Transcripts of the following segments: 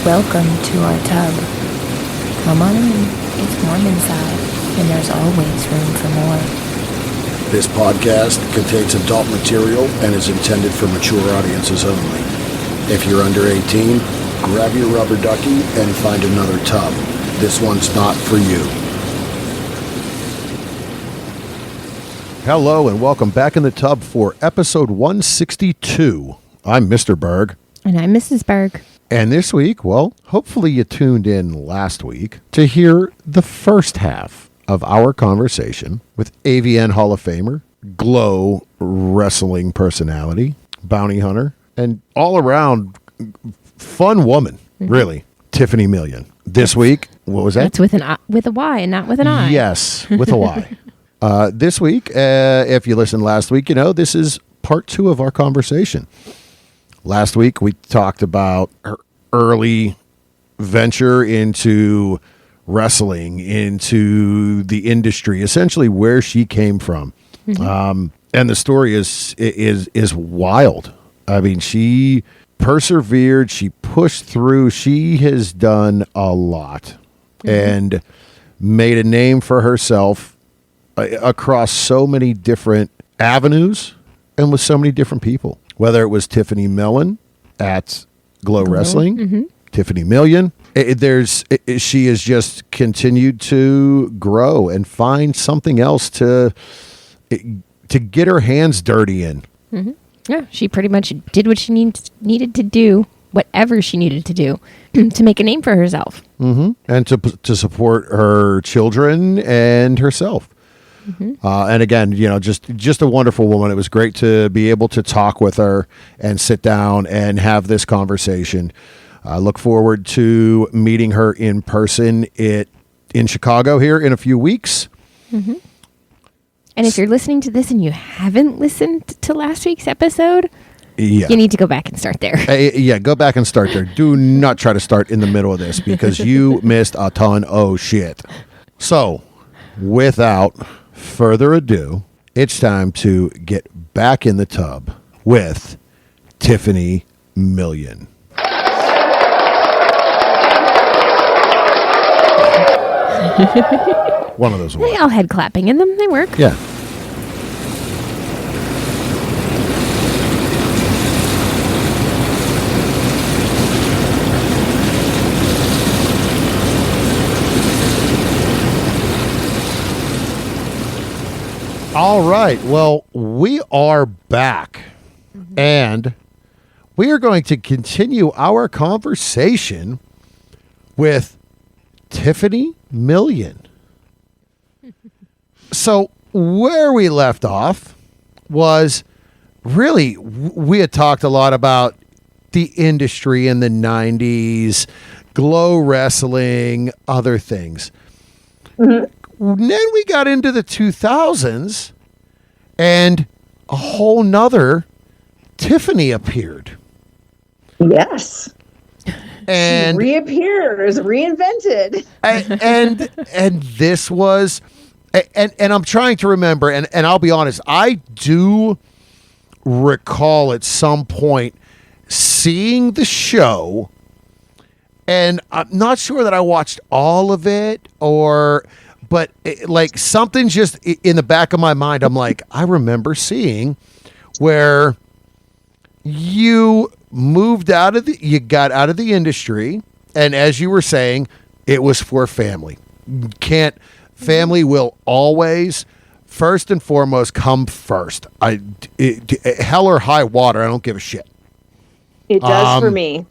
Welcome to our tub. Come on in. It's warm inside, and there's always room for more. This podcast contains adult material and is intended for mature audiences only. If you're under 18, grab your rubber ducky and find another tub. This one's not for you. Hello and welcome back in the tub for episode 162. I'm Mr. Berg. And I'm Mrs. Berg. And this week, well, hopefully you tuned in last week to hear the first half of our conversation with AVN Hall of Famer, Glow wrestling personality, bounty hunter, and all around fun woman, really, Tyffany Million. This week, what was that? That's with a Y and not with an I. Yes, with a Y. This week, if you listened last week, you know this is part 2 of our conversation. Last week, we talked about her early venture into wrestling, into the industry, essentially where she came from. Mm-hmm. And the story is wild. I mean, she persevered, she pushed through, she has done a lot and made a name for herself across so many different avenues and with so many different people. Whether it was Tyffany Million at Glow Wrestling, Tyffany Million, she has just continued to grow and find something else to get her hands dirty in. Mm-hmm. Yeah, she pretty much did what she needed to do, whatever she needed to do, to make a name for herself. Mm-hmm. And to support her children and herself. Mm-hmm. And again, you know, just a wonderful woman. It was great to be able to talk with her and sit down and have this conversation. I look forward to meeting her in person in Chicago here in a few weeks. Mm-hmm. And if you're listening to this and you haven't listened to last week's episode, you need to go back and start there. Go back and start there. Do not try to start in the middle of this because you missed a ton of shit. So, without further ado, it's time to get back in the tub with Tyffany Million. One of those work. They all had clapping in them. They work. Yeah. All right. Well, we are back, and we are going to continue our conversation with Tyffany Million. So where we left off was really, we had talked a lot about the industry in the 90s, Glow wrestling, other things. Mm-hmm. Then we got into the 2000s and a whole nother Tyffany appeared. Yes. And she reappears, reinvented. And this was, and I'm trying to remember, and I'll be honest, I do recall at some point seeing the show, and I'm not sure that I watched all of it, but like something just in the back of my mind, I'm like, I remember seeing where you got out of the industry, and as you were saying, it was for family. Family will always, first and foremost, come first. Hell or high water, I don't give a shit. It does for me.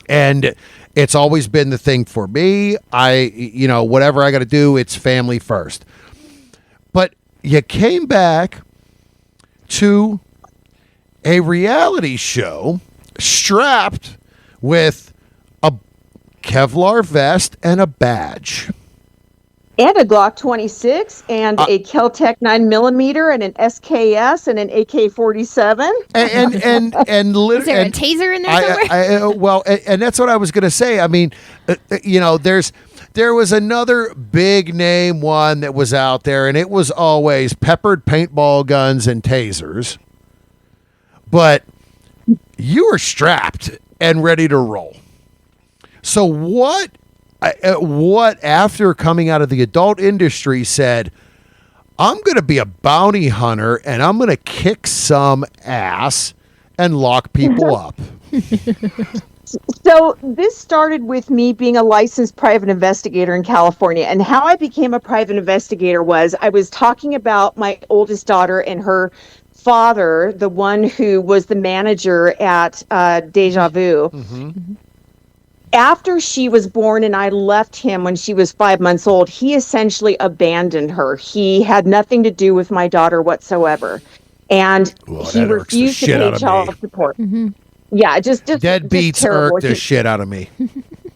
And it's always been the thing for me. Whatever I got to do, it's family first. But you came back to a reality show strapped with a Kevlar vest and a badge. And a Glock 26 and a Kel-Tec 9mm and an SKS and an AK-47. And is there a taser in there somewhere? And that's what I was going to say. I mean, there was another big name one that was out there, and it was always peppered paintball guns and tasers. But you were strapped and ready to roll. So what after coming out of the adult industry said, I'm going to be a bounty hunter and I'm going to kick some ass and lock people up? So this started with me being a licensed private investigator in California. And how I became a private investigator was I was talking about my oldest daughter and her father, the one who was the manager at Deja Vu. Mm-hmm. After she was born and I left him when she was 5 months old, he essentially abandoned her. He had nothing to do with my daughter whatsoever. And he refused to pay child support. Mm-hmm. Yeah, just deadbeats irk the shit out of me.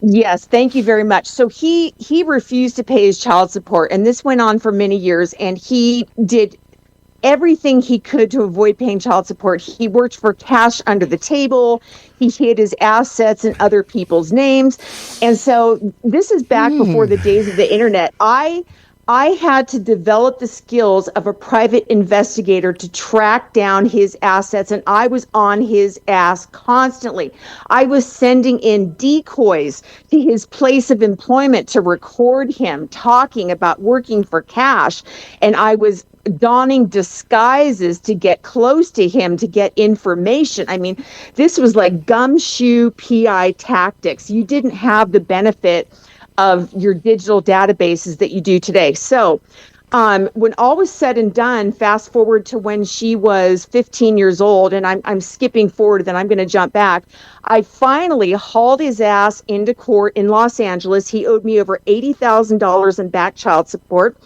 Yes, thank you very much. So he refused to pay his child support, and this went on for many years, and he did everything he could to avoid paying child support. He worked for cash under the table. He hid his assets in other people's names. And so this is back before the days of the internet. I had to develop the skills of a private investigator to track down his assets, and I was on his ass constantly. I was sending in decoys to his place of employment to record him talking about working for cash, and I was donning disguises to get close to him to get information. I mean, this was like gumshoe PI tactics. You didn't have the benefit of your digital databases that you do today. So when all was said and done, fast forward to when she was 15 years old, and I'm skipping forward, then I'm going to jump back. I finally hauled his ass into court in Los Angeles. He owed me over $80,000 in back child support,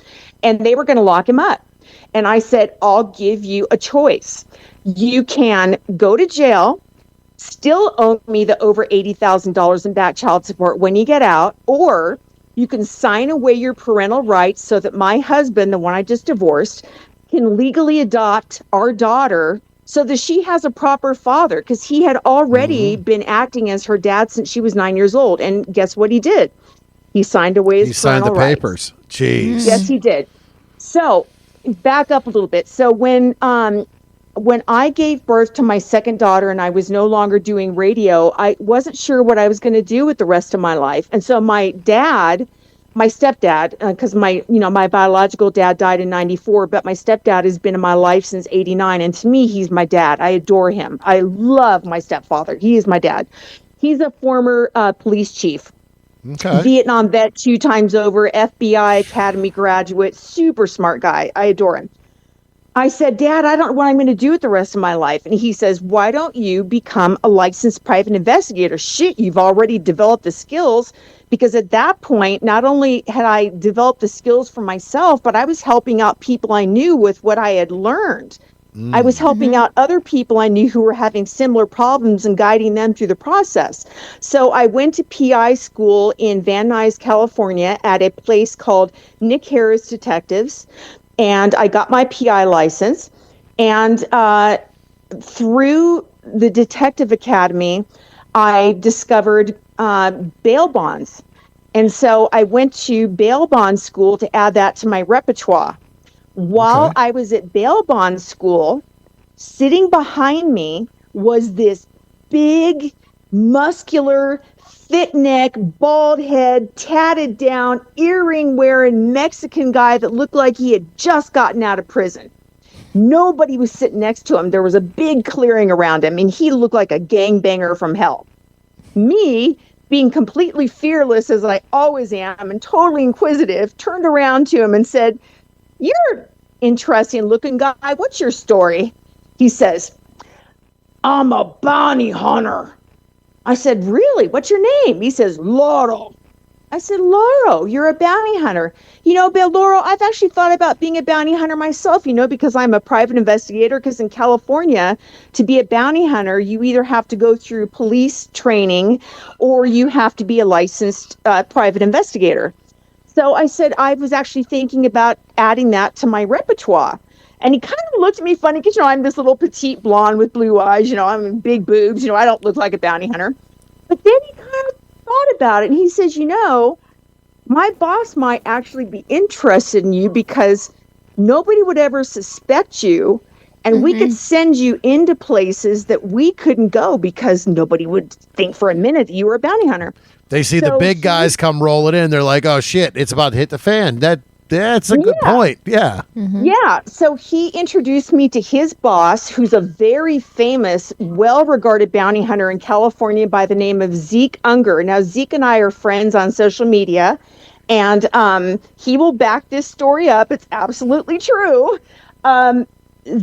and they were going to lock him up. And I said, I'll give you a choice. You can go to jail, still owe me the over $80,000 in back child support when you get out, or you can sign away your parental rights so that my husband, the one I just divorced, can legally adopt our daughter so that she has a proper father, because he had already been acting as her dad since she was 9 years old. And guess what he did? He signed away his parental rights. He signed the papers. Jeez. Yes, he did. So back up a little bit. So when I gave birth to my second daughter and I was no longer doing radio, I wasn't sure what I was going to do with the rest of my life. And so my stepdad, because my biological dad died in 94, but my stepdad has been in my life since 89. And to me, he's my dad. I adore him. I love my stepfather. He is my dad. He's a former police chief. Okay. Vietnam vet 2 times over, FBI Academy graduate, super smart guy. I adore him. I said, Dad, I don't know what I'm going to do with the rest of my life. And he says, why don't you become a licensed private investigator? Shit, you've already developed the skills. Because at that point, not only had I developed the skills for myself, but I was helping out people I knew with what I had learned. I was helping out other people I knew who were having similar problems and guiding them through the process. So I went to PI school in Van Nuys, California at a place called Nick Harris Detectives. And I got my PI license. And through the Detective Academy, I discovered bail bonds. And so I went to bail bond school to add that to my repertoire. While I was at bail bond school, sitting behind me was this big, muscular, thick neck, bald head, tatted down, earring wearing Mexican guy that looked like he had just gotten out of prison. Nobody was sitting next to him. There was a big clearing around him, and he looked like a gangbanger from hell. Me, being completely fearless as I always am and totally inquisitive, turned around to him and said, "You're interesting looking guy. What's your story?" He says, "I'm a bounty hunter." I said, "Really? What's your name?" He says, "Laurel." I said, "Laurel, you're a bounty hunter. You know, Bill, Laurel, I've actually thought about being a bounty hunter myself, because I'm a private investigator, because in California, to be a bounty hunter, you either have to go through police training or you have to be a licensed private investigator." So I said, I was actually thinking about adding that to my repertoire. And he kind of looked at me funny because, I'm this little petite blonde with blue eyes, I'm big boobs, I don't look like a bounty hunter. But then he kind of thought about it and he says, my boss might actually be interested in you because nobody would ever suspect you. And we could send you into places that we couldn't go because nobody would think for a minute that you were a bounty hunter. They see the big guys come rolling in. They're like, "Oh shit, it's about to hit the fan." That's a good point. Yeah. Yeah. So he introduced me to his boss, who's a very famous, well-regarded bounty hunter in California by the name of Zeke Unger. Now, Zeke and I are friends on social media, and he will back this story up. It's absolutely true.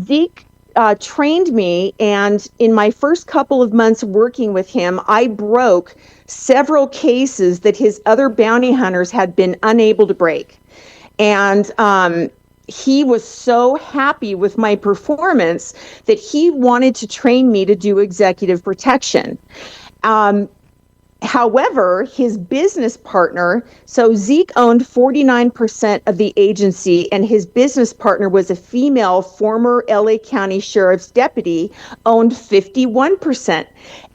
Zeke trained me, and in my first couple of months working with him, I broke several cases that his other bounty hunters had been unable to break. And he was so happy with my performance that he wanted to train me to do executive protection. However, his business partner, so Zeke owned 49% of the agency, and his business partner was a female former LA County Sheriff's deputy, owned 51%.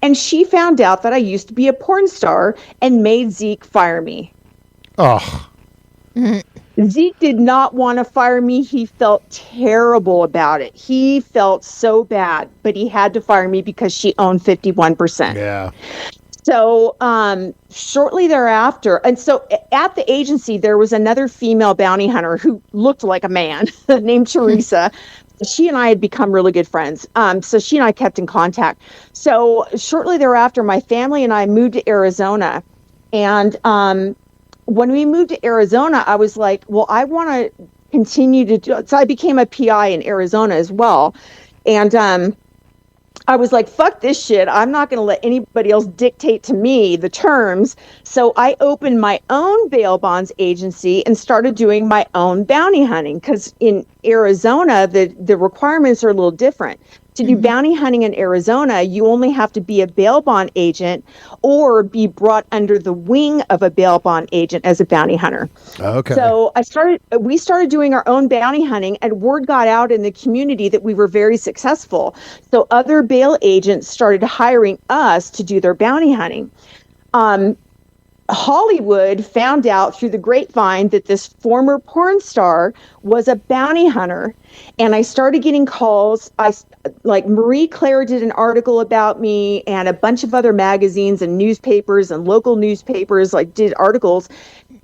And she found out that I used to be a porn star and made Zeke fire me. Oh. Zeke did not want to fire me. He felt terrible about it. He felt so bad, but he had to fire me because she owned 51%. Yeah. So shortly thereafter, and so at the agency, there was another female bounty hunter who looked like a man named Teresa. She and I had become really good friends. So she and I kept in contact. So shortly thereafter, my family and I moved to Arizona. And when we moved to Arizona, I was like, well, I want to continue to do it. So I became a PI in Arizona as well. And I was like, fuck this shit. I'm not going to let anybody else dictate to me the terms. So I opened my own bail bonds agency and started doing my own bounty hunting, because in Arizona, the requirements are a little different. To do bounty hunting in Arizona, you only have to be a bail bond agent or be brought under the wing of a bail bond agent as a bounty hunter. Okay. So we started doing our own bounty hunting, and word got out in the community that we were very successful. So other bail agents started hiring us to do their bounty hunting. Hollywood found out through the grapevine that this former porn star was a bounty hunter, and I started getting calls. Like Marie Claire did an article about me, and a bunch of other magazines and newspapers and local newspapers did articles.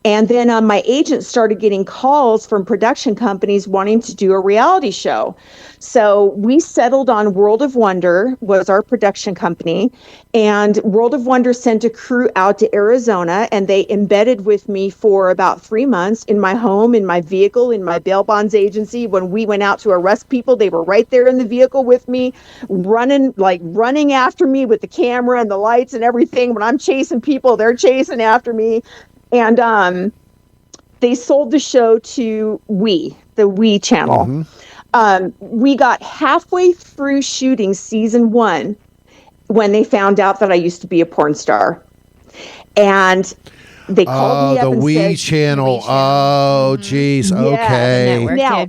And then my agent started getting calls from production companies wanting to do a reality show. So we settled on World of Wonder was our production company. And World of Wonder sent a crew out to Arizona, and they embedded with me for about 3 months in my home, in my vehicle, in my bail bonds agency. When we went out to arrest people, they were right there in the vehicle with me, running after me with the camera and the lights and everything. When I'm chasing people, they're chasing after me. And they sold the show to the We channel. We got halfway through shooting season 1 when they found out that I used to be a porn star. And they called me up and said... The We channel. Oh, geez. Okay. Now,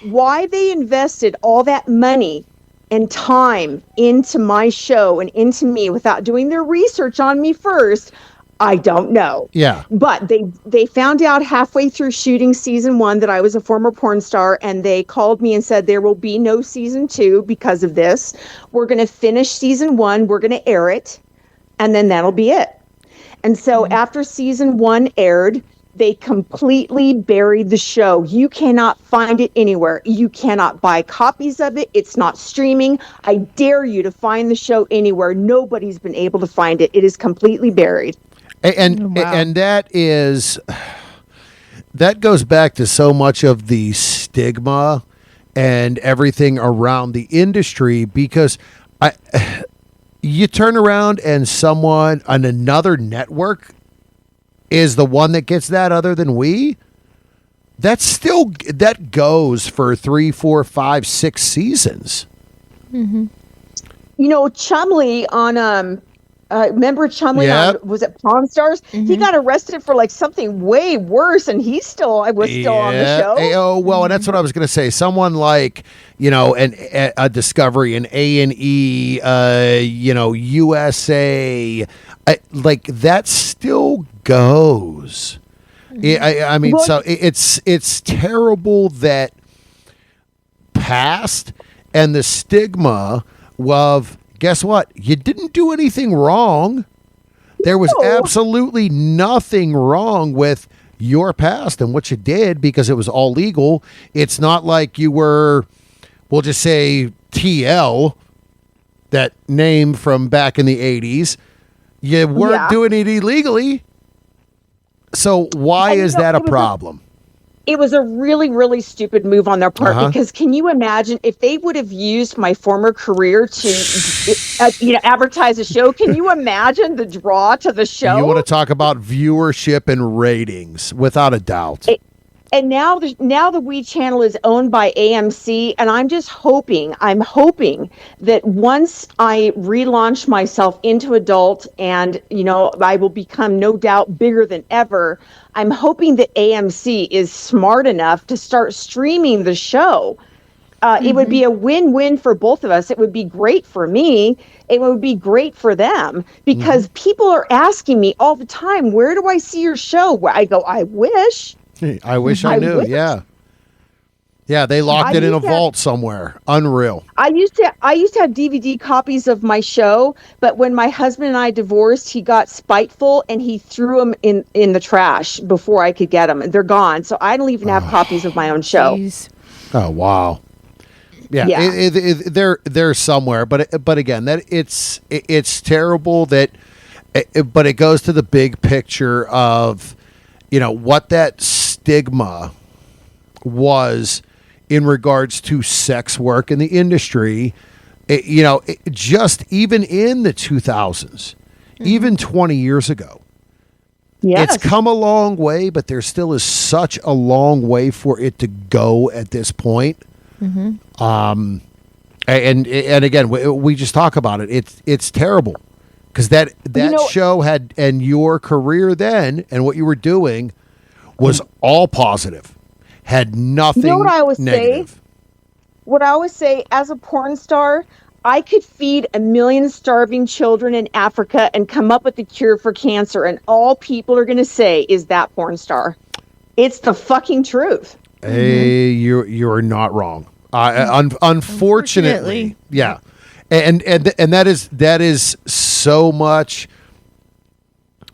why they invested all that money and time into my show and into me without doing their research on me first, I don't know. Yeah. But they found out halfway through shooting season 1 that I was a former porn star, and they called me and said there will be no season 2 because of this. We're going to finish season 1. We're going to air it, and then that'll be it. And so after season 1 aired, they completely buried the show. You cannot find it anywhere. You cannot buy copies of it. It's not streaming. I dare you to find the show anywhere. Nobody's been able to find it. It is completely buried. And that goes back to so much of the stigma and everything around the industry, because you turn around and someone on another network is the one that gets that other than we. That goes for 3, 4, 5, 6 seasons. You know, Chumley on remember Chumley on, was it Pawn Stars? He got arrested for something way worse, and I was still on the show. And that's what I was going to say. Someone like, a Discovery, an A&E, USA, that still goes. I mean, so it's terrible that past and the stigma of, guess what? You didn't do anything wrong. There was absolutely nothing wrong with your past and what you did because it was all legal. It's not like you were, we'll just say TL, that name from back in the 80s. You weren't doing it illegally. So why is that a problem? It was a really, really stupid move on their part because can you imagine if they would have used my former career to advertise a show? Can you imagine the draw to the show? You want to talk about viewership and ratings, without a doubt. And now the We channel is owned by AMC, and I'm hoping that once I relaunch myself into adult and, I will become no doubt bigger than ever, I'm hoping that AMC is smart enough to start streaming the show. It would be a win-win for both of us. It would be great for me. It would be great for them because people are asking me all the time, where do I see your show? Where I go, I wish. I wish I knew. Yeah. Yeah, they locked it in a vault somewhere. Unreal. I used to have DVD copies of my show, but when my husband and I divorced, he got spiteful and he threw them in the trash before I could get them. They're gone, so I don't even have copies of my own show. Geez. Oh wow. Yeah. They're somewhere, but again, that it's terrible that. But it goes to the big picture of, what that stigma was in regards to sex work in the industry, just even in the 2000s, even 20 years ago. Yes. It's come a long way, but there still is such a long way for it to go at this point. And again, we just talk about it. It's terrible because that show had, and your career then and what you were doing was all positive. Had nothing what I always negative. What I always say, as a porn star, I could feed 1 million starving children in Africa and come up with a cure for cancer, and all people are going to say is that porn star. It's the fucking truth. Hey, you're not wrong. Unfortunately, yeah, and that is so much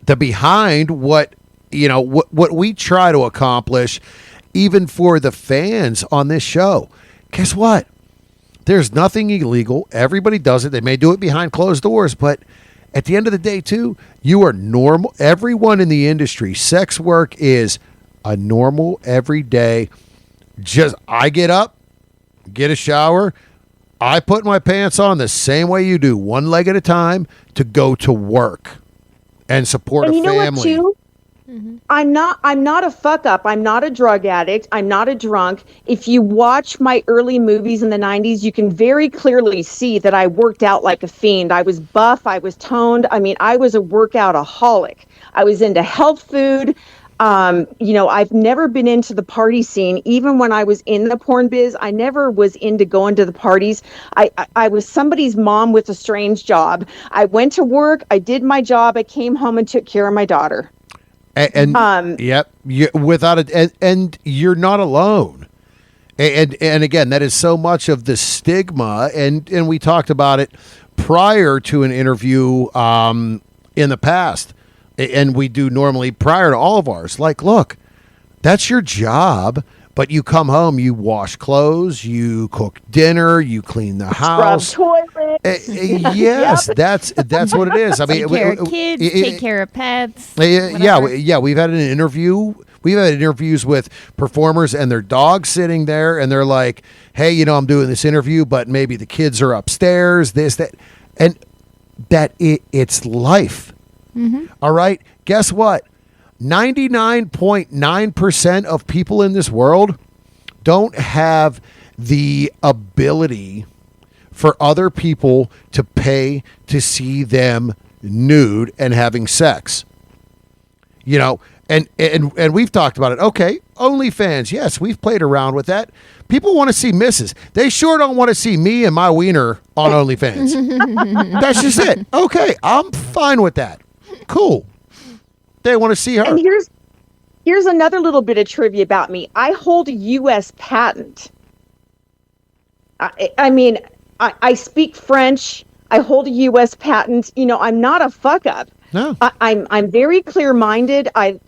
the behind what we try to accomplish. Even for the fans on this show, guess what? There's nothing illegal. Everybody does it. They may do it behind closed doors, but at the end of the day, too, you are normal. Everyone in the industry, sex work is a normal, everyday. I get up, get a shower. I put my pants on the same way you do, one leg at a time, to go to work and support a family. And you know what, too? I'm not a fuck up. I'm not a drug addict. I'm not a drunk. If you watch my early movies in the 90s, you can very clearly see that I worked out like a fiend. I was buff. I was toned. I mean, I was a workoutaholic. I was into health food. I've never been into the party scene. Even when I was in the porn biz, I never was into going to the parties. I was somebody's mom with a strange job. I went to work. I did my job. I came home and took care of my daughter. And yep, without it, and you're not alone. And again, that is so much of the stigma, and we talked about it prior to an interview in the past, and we do normally prior to all of ours. Like, look, that's your job. But you come home, you wash clothes, you cook dinner, you clean the house. Scrub toilet. Yes, yep. That's what it is. I mean, take care of kids, take care of pets. Yeah. We've had an interview. We've had interviews with performers and their dogs sitting there, and they're like, "Hey, I'm doing this interview, but maybe the kids are upstairs. This, that, and that. It's life. All right. Guess what? 99.9% of people in this world don't have the ability for other people to pay to see them nude and having sex. And we've talked about it. Okay, OnlyFans. Yes, we've played around with that. People want to see misses. They sure don't want to see me and my wiener on OnlyFans. That's just it. Okay, I'm fine with that. Cool. They want to see her. And here's another little bit of trivia about me. I hold a U.S. patent. I mean, I speak French. I hold a U.S. patent. I'm not a fuck up. No. I'm very clear-minded. I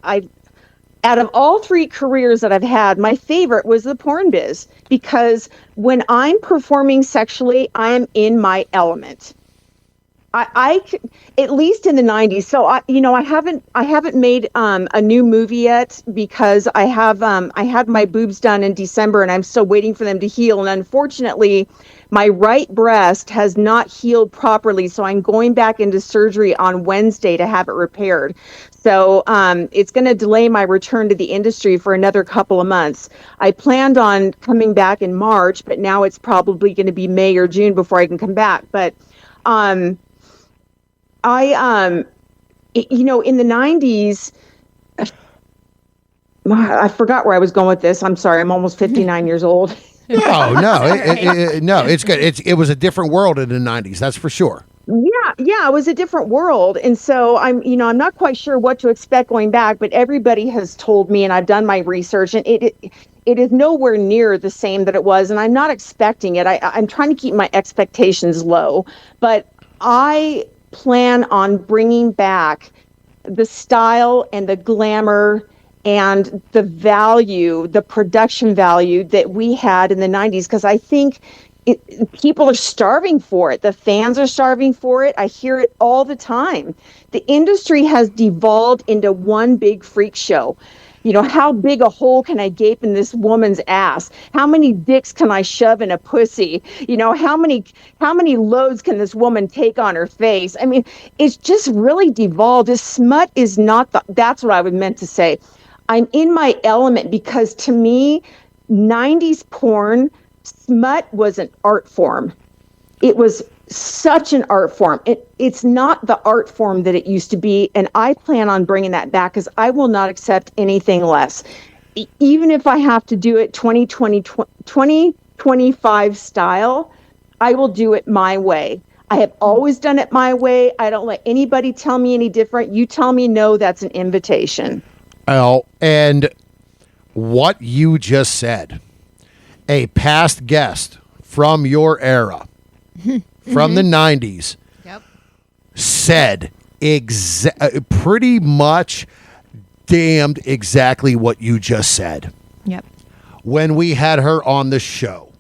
out of all 3 careers that I've had, my favorite was the porn biz, because when I'm performing sexually, I'm in my element. At least in the 90s. So I haven't made a new movie yet, because I had my boobs done in December and I'm still waiting for them to heal. And unfortunately, my right breast has not healed properly. So I'm going back into surgery on Wednesday to have it repaired. So it's going to delay my return to the industry for another couple of months. I planned on coming back in March, but now it's probably going to be May or June before I can come back. But in the 90s, I forgot where I was going with this. I'm sorry. I'm almost 59 years old. No, it's good. It was a different world in the 90s. That's for sure. Yeah, it was a different world. And so I'm not quite sure what to expect going back, but everybody has told me, and I've done my research, and it is nowhere near the same that it was. And I'm not expecting it. I'm trying to keep my expectations low, but I plan on bringing back the style and the glamour and the value, the production value that we had in the 90s, because I think people are starving for it. The fans are starving for it. I hear it all the time. The industry has devolved into one big freak show. How big a hole can I gape in this woman's ass? How many dicks can I shove in a pussy? How many loads can this woman take on her face? I mean, it's just really devolved. This smut is not that's what I was meant to say. I'm in my element, because to me, 90s porn, smut was an art form. It was such an art form. It's not the art form that it used to be, and I plan on bringing that back, because I will not accept anything less. Even if I have to do it 2025 style, I will do it my way. I have always done it my way. I don't let anybody tell me any different. You tell me no, that's an invitation. Oh, and what you just said, a past guest from your era, from the 90s, said pretty much damned exactly what you just said. Yep. When we had her on the show,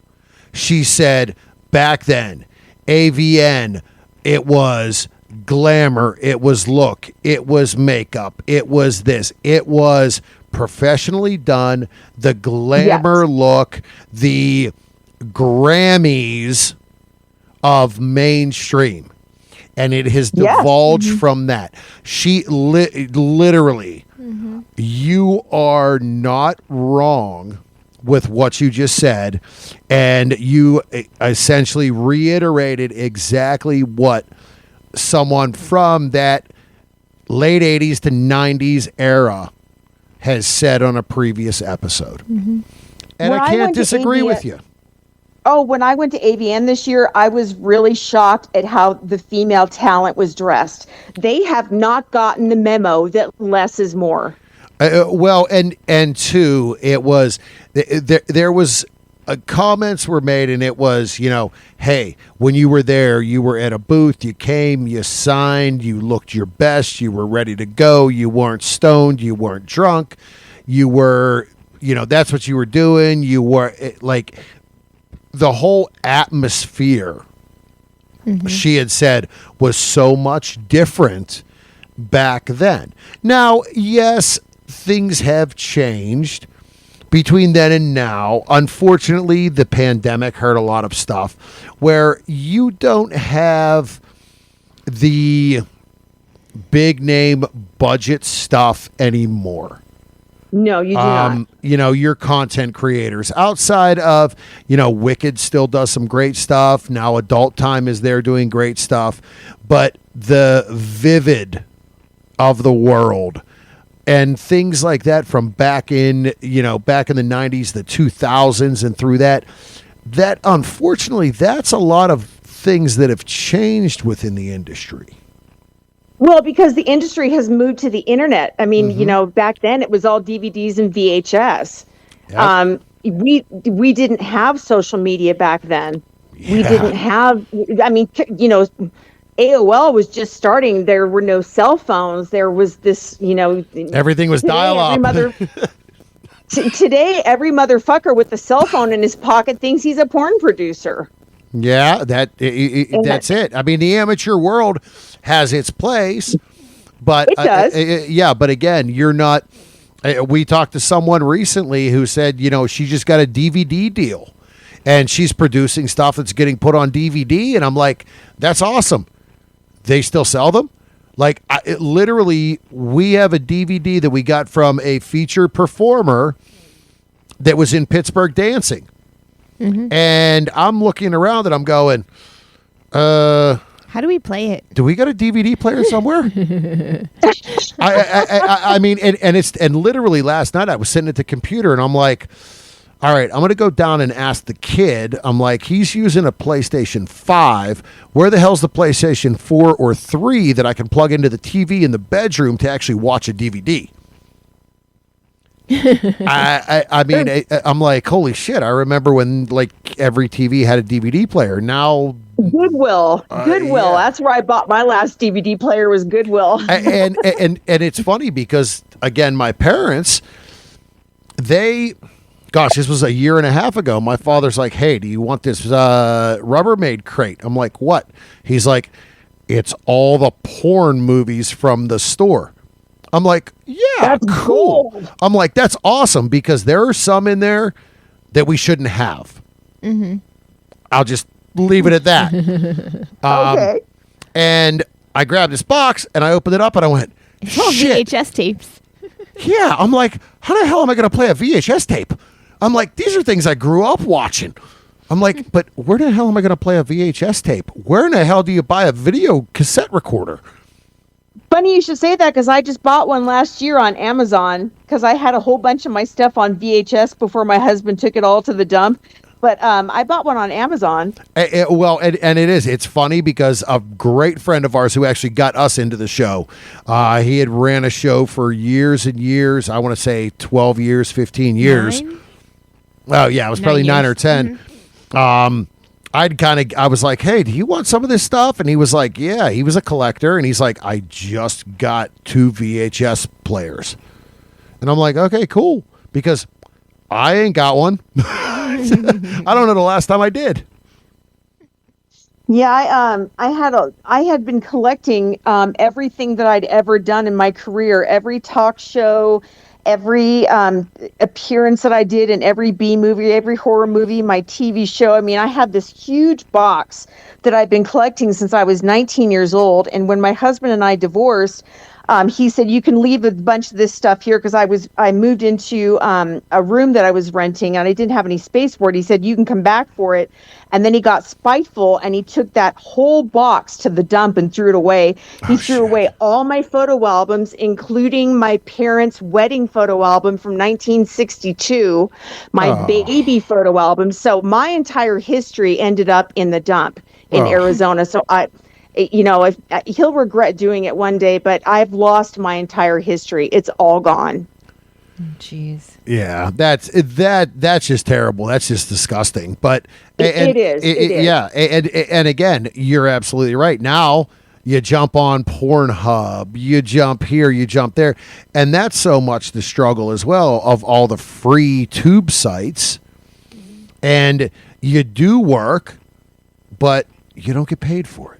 she said back then, AVN, it was glamour, it was look, it was makeup, it was this, it was professionally done, the glamour look, the Grammys of mainstream, and it has divulged from that. She literally, you are not wrong with what you just said, and you essentially reiterated exactly what someone from that late 80s to 90s era has said on a previous episode. And I can't disagree with you. Oh, when I went to AVN this year, I was really shocked at how the female talent was dressed. They have not gotten the memo that less is more. Well, and two, it was there was comments were made, and it was, hey, when you were there, you were at a booth, you came, you signed, you looked your best, you were ready to go, you weren't stoned, you weren't drunk, you were, that's what you were doing. You were like the whole atmosphere. She had said was so much different back then. Now, yes, things have changed between then and now. Unfortunately, the pandemic hurt a lot of stuff where you don't have the big name budget stuff anymore. No, you do not. Your content creators outside of, Wicked still does some great stuff. Now Adult Time is there doing great stuff, but the Vivid of the world and things like that from back in the 90s, the 2000s and through that unfortunately, that's a lot of things that have changed within the industry. Well, because the industry has moved to the internet. I mean, back then it was all DVDs and VHS. Yep. we didn't have social media back then. Yeah. We didn't have, I mean, you know, AOL was just starting. There were no cell phones. There was this, you know, everything was dial-up. Today, every motherfucker with a cell phone in his pocket thinks he's a porn producer. Yeah, that's it. I mean, the amateur world has its place, but it does. Yeah, but again, you're not. We talked to someone recently who said, you know, she just got a DVD deal, and she's producing stuff that's getting put on DVD, and I'm like, that's awesome. They still sell them? Like, literally, we have a DVD that we got from a featured performer that was in Pittsburgh dancing. Mm-hmm. And I'm looking around and I'm going, how do we play it? Do we got a DVD player somewhere? I mean, and literally last night I was sitting at the computer and I'm like, all right, I'm going to go down and ask the kid. I'm like, he's using a PlayStation 5. Where the hell's the PlayStation 4 or 3 that I can plug into the TV in the bedroom to actually watch a DVD? I mean, I'm like, holy shit. I remember when like every TV had a DVD player. Now Goodwill. Yeah. That's where I bought my last DVD player, was Goodwill. and it's funny because, again, my parents, this was a year and a half ago. My father's like, hey, do you want this Rubbermaid crate? I'm like, what? He's like, it's all the porn movies from the store. I'm like, yeah, that's cool. I'm like, that's awesome, because there are some in there that we shouldn't have. Mm-hmm. I'll just leave it at that. Okay. And I grabbed this box and I opened it up and I went, it's all VHS tapes. Yeah, I'm like, how the hell am I going to play a VHS tape? I'm like, these are things I grew up watching. I'm like, but where the hell am I going to play a VHS tape? Where in the hell do you buy a video cassette recorder? Funny you should say that, because I just bought one last year on Amazon, because I had a whole bunch of my stuff on VHS before my husband took it all to the dump. But I bought one on Amazon. It's funny because a great friend of ours who actually got us into the show, he had ran a show for years and years. I want to say 12 years, 15 years. 9? Oh, yeah, it was probably 9 or 10. Mm-hmm. I was like, hey, do you want some of this stuff? And he was like, yeah, he was a collector. And he's like, I just got 2 VHS players. And I'm like, okay, cool. Because I ain't got one. I don't know the last time I did. Yeah, I had been collecting everything that I'd ever done in my career, every talk show, every appearance that I did in every B movie, every horror movie, my TV show. I mean, I had this huge box that I'd been collecting since I was 19 years old. And when my husband and I divorced, he said, you can leave a bunch of this stuff here, because I moved into a room that I was renting and I didn't have any space for it. He said, you can come back for it. And then he got spiteful and he took that whole box to the dump and threw it away. He threw away all my photo albums, including my parents' wedding photo album from 1962, my baby photo album. So my entire history ended up in the dump in Arizona. So he'll regret doing it one day, but I've lost my entire history. It's all gone. Jeez. Yeah, that's just terrible. That's just disgusting. But it is. Yeah, and again, you're absolutely right. Now you jump on Pornhub, you jump here, you jump there, and that's so much the struggle as well of all the free tube sites. And you do work, but you don't get paid for it.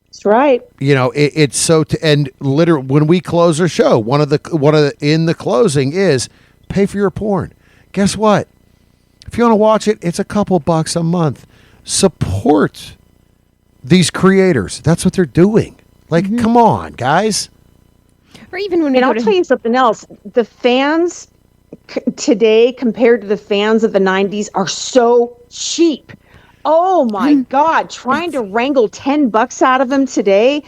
That's right. You know, it's so and literally when we close our show, one of the in the closing is pay for your porn. Guess what? If you want to watch it, it's a couple bucks a month. Support these creators. That's what they're doing. Like, come on, guys. Or even when I'll tell you something else. The fans today compared to the fans of the 90s are so cheap. Oh my God, trying to wrangle $10 out of them today.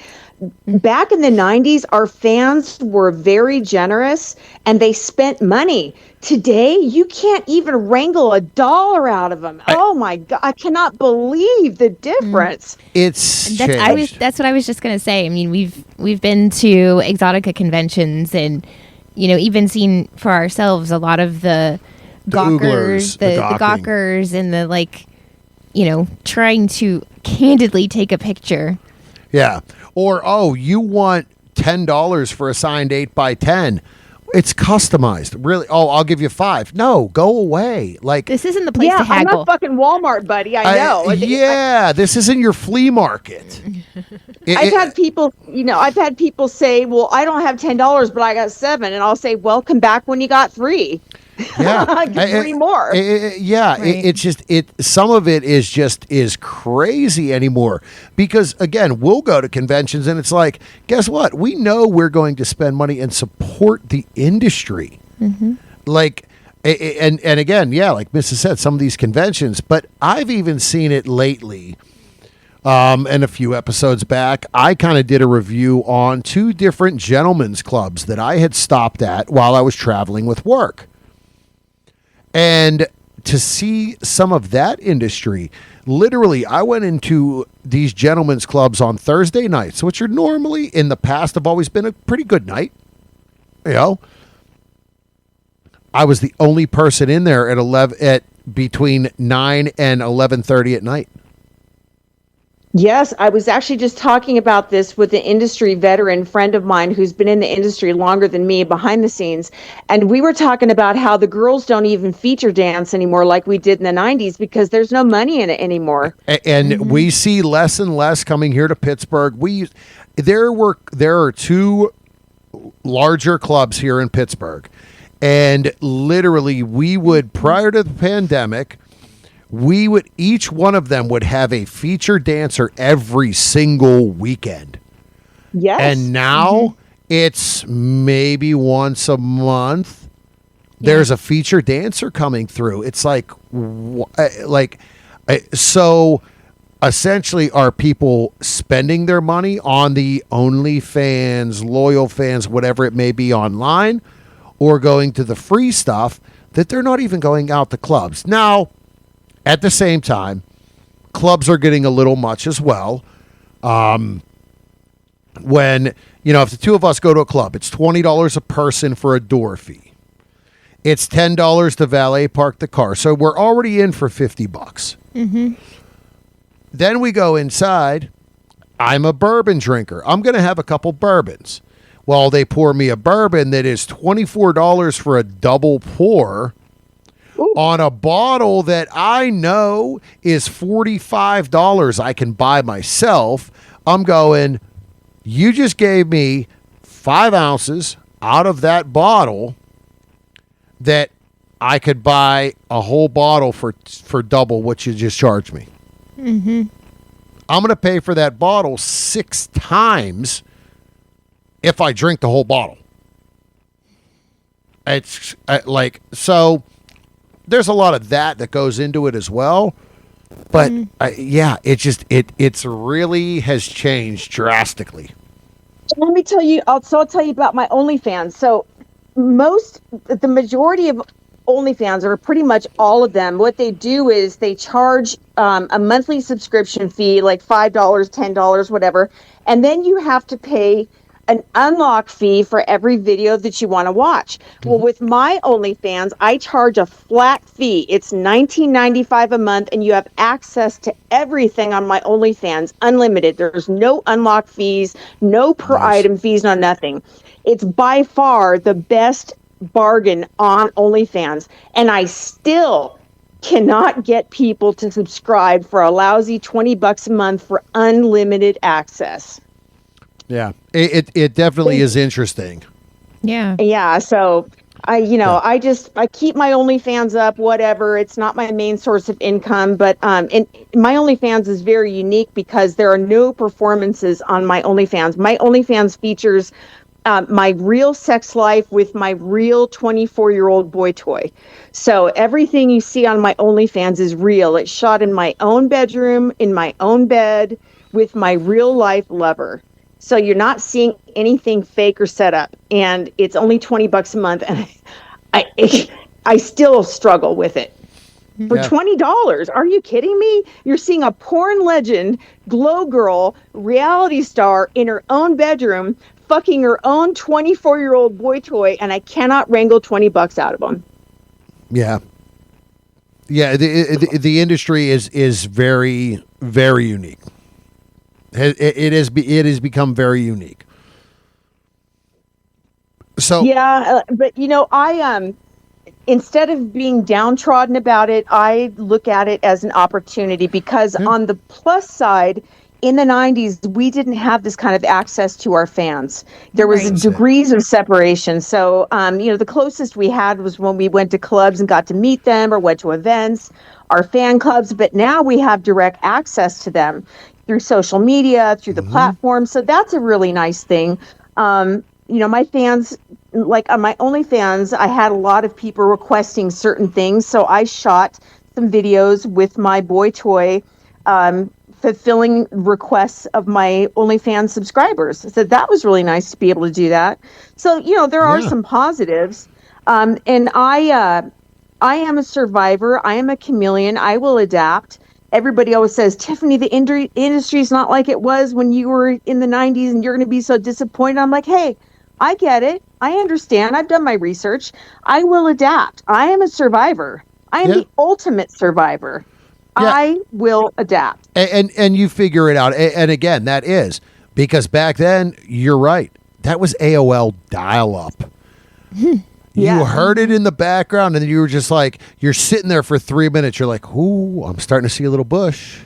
Back in the 90s, our fans were very generous and they spent money. Today, you can't even wrangle $1 out of them. Oh my God, I cannot believe the difference. That's what I was just going to say. I mean, we've been to Exotica conventions and, even seen for ourselves a lot of the gawkers, the gawkers, and the like, trying to candidly take a picture. Yeah. Or, oh, you want $10 for a signed 8x10. It's customized. Really? Oh, I'll give you $5. No, go away. Like, this isn't the place to haggle. I'm not fucking Walmart, buddy. I know. This isn't your flea market. I've had people say, well, I don't have $10, but I got $7. And I'll say, well, come back when you got $3. Yeah. Get 3 more. Right. It's just, some of it is crazy anymore, because again, we'll go to conventions and it's like, guess what? We know we're going to spend money and support the industry. Mm-hmm. Like, and again, like Mrs. said, some of these conventions, but I've even seen it lately. And a few episodes back, I kind of did a review on 2 different gentlemen's clubs that I had stopped at while I was traveling with work. And to see some of that industry, literally, I went into these gentlemen's clubs on Thursday nights, which are normally, in the past, have always been a pretty good night. I was the only person in there at between 9 and 11:30 at night. Yes, I was actually just talking about this with an industry veteran friend of mine who's been in the industry longer than me behind the scenes. And we were talking about how the girls don't even feature dance anymore like we did in the 90s because there's no money in it anymore. And we see less and less coming here to Pittsburgh. There are 2 larger clubs here in Pittsburgh. And literally we would, prior to the pandemic, each one of them would have a feature dancer every single weekend. Yes. And now it's maybe once a month. There's a feature dancer coming through. It's so essentially, are people spending their money on the OnlyFans, Loyal Fans, whatever it may be online, or going to the free stuff that they're not even going out to clubs? Now, at the same time, clubs are getting a little much as well. When, if the 2 of us go to a club, it's $20 a person for a door fee. It's $10 to valet park the car. So we're already in for $50. Mm-hmm. Then we go inside. I'm a bourbon drinker. I'm going to have a couple bourbons. Well, they pour me a bourbon that is $24 for a double pour. Ooh. On a bottle that I know is $45 I can buy myself. I'm going, you just gave me 5 ounces out of that bottle that I could buy a whole bottle for double what you just charged me. Mm-hmm. I'm going to pay for that bottle 6 times if I drink the whole bottle. It's so... There's a lot of that goes into it as well, but it's really has changed drastically. Let me tell you. I'll tell you about my OnlyFans. So the majority of OnlyFans, or pretty much all of them, what they do is they charge a monthly subscription fee, like $5, $10, whatever, and then you have to pay an unlock fee for every video that you want to watch. Mm-hmm. Well, with my OnlyFans, I charge a flat fee. It's $19.95 a month, and you have access to everything on my OnlyFans, unlimited. There's no unlock fees, no per item fees, no nothing. It's by far the best bargain on OnlyFans, and I still cannot get people to subscribe for a lousy $20 a month for unlimited access. Yeah, it definitely is interesting. Yeah. Yeah. So I keep my OnlyFans up, whatever. It's not my main source of income, but and my OnlyFans is very unique because there are no performances on my OnlyFans. My OnlyFans features my real sex life with my real 24-year-old boy toy. So everything you see on my OnlyFans is real. It's shot in my own bedroom, in my own bed, with my real life lover. So you're not seeing anything fake or set up, and it's only $20 a month, and I still struggle with it. For $20, are you kidding me? You're seeing a porn legend, glow girl, reality star in her own bedroom, fucking her own 24-year-old boy toy, and I cannot wrangle $20 out of them. Yeah, Yeah, the industry is very, very unique. It has become very unique. So Yeah, but I instead of being downtrodden about it, I look at it as an opportunity because on the plus side, in the 90s, we didn't have this kind of access to our fans. There was degrees of separation. So, the closest we had was when we went to clubs and got to meet them or went to events, our fan clubs. But now we have direct access to them through social media, through the platform. So that's a really nice thing. My fans, like on my OnlyFans, I had a lot of people requesting certain things. So I shot some videos with my boy toy, fulfilling requests of my OnlyFans subscribers. So that was really nice to be able to do that. So, there are some positives. And I am a survivor. I am a chameleon. I will adapt. Everybody always says, Tyffany, the industry is not like it was when you were in the 90s and you're going to be so disappointed. I'm like, hey, I get it. I understand. I've done my research. I will adapt. I am a survivor. I am the ultimate survivor. Yeah. I will adapt. And you figure it out. And again, that is because back then, you're right. That was AOL dial-up. You heard it in the background, and you were just like, you're sitting there for 3 minutes. You're like, ooh, I'm starting to see a little bush.